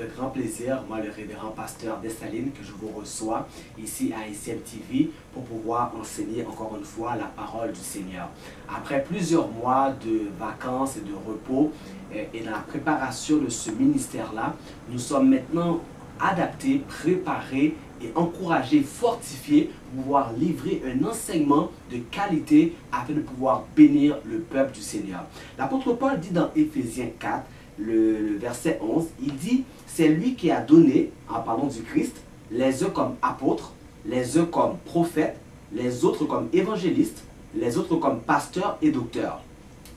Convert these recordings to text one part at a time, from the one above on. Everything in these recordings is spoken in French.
grand plaisir, moi le révérend pasteur Dessalines, que je vous reçois ici à ICM TV pour pouvoir enseigner encore une fois la parole du Seigneur. Après plusieurs mois de vacances et de repos et dans la préparation de ce ministère-là, nous sommes maintenant adaptés, préparés et encouragés, fortifiés pour pouvoir livrer un enseignement de qualité afin de pouvoir bénir le peuple du Seigneur. L'apôtre Paul dit dans Éphésiens 4, le verset 11, il dit « C'est lui qui a donné, en parlant du Christ, les uns comme apôtres, les uns comme prophètes, les autres comme évangélistes, les autres comme pasteurs et docteurs. »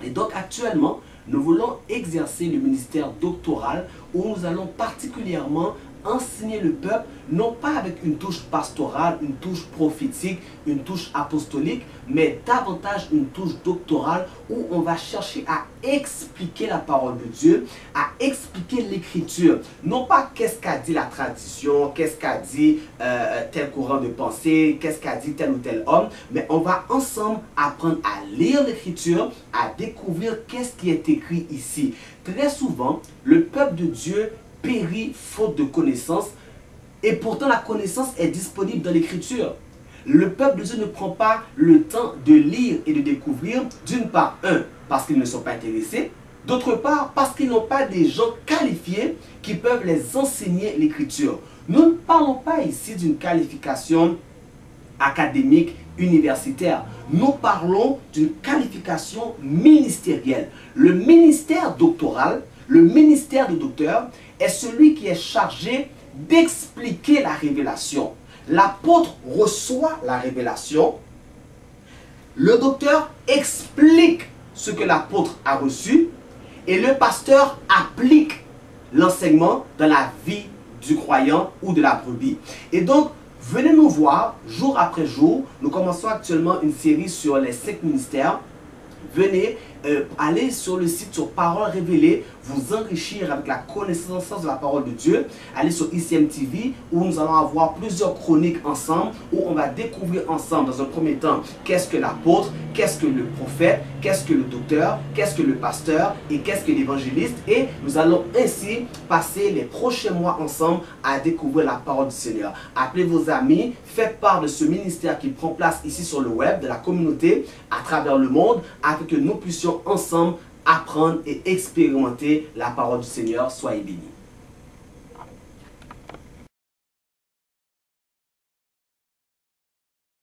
Et donc actuellement, nous voulons exercer le ministère doctoral où nous allons particulièrement enseigner le peuple, non pas avec une touche pastorale, une touche prophétique, une touche apostolique, mais davantage une touche doctorale où on va chercher à expliquer la parole de Dieu, à expliquer l'écriture. Non pas qu'est-ce qu'a dit la tradition, qu'est-ce qu'a dit tel courant de pensée, qu'est-ce qu'a dit tel ou tel homme, mais on va ensemble apprendre à lire l'écriture, à découvrir qu'est-ce qui est écrit ici. Très souvent, le peuple de Dieu périt faute de connaissance, et pourtant la connaissance est disponible dans l'écriture. Le peuple de Dieu ne prend pas le temps de lire et de découvrir, d'une part, parce qu'ils ne sont pas intéressés, d'autre part, parce qu'ils n'ont pas des gens qualifiés qui peuvent les enseigner l'écriture. Nous ne parlons pas ici d'une qualification académique, universitaire. Nous parlons d'une qualification ministérielle. Le ministère doctoral, le ministère de docteur, est celui qui est chargé d'expliquer la révélation. L'apôtre reçoit la révélation. Le docteur explique ce que l'apôtre a reçu. Et le pasteur applique l'enseignement dans la vie du croyant ou de la brebis. Et donc, venez nous voir jour après jour. Nous commençons actuellement une série sur les 5 ministères. Venez aller sur le site sur Parole Révélée, vous enrichir avec la connaissance de la parole de Dieu. Allez sur ICM TV où nous allons avoir plusieurs chroniques ensemble, où on va découvrir ensemble dans un premier temps qu'est-ce que l'apôtre, qu'est-ce que le prophète, qu'est-ce que le docteur, qu'est-ce que le pasteur et qu'est-ce que l'évangéliste. Et nous allons ainsi passer les prochains mois ensemble à découvrir la parole du Seigneur. Appelez vos amis, faites part de ce ministère qui prend place ici sur le web, de la communauté à travers le monde, afin que nous puissions ensemble apprendre et expérimenter la parole du Seigneur. Soyez bénis.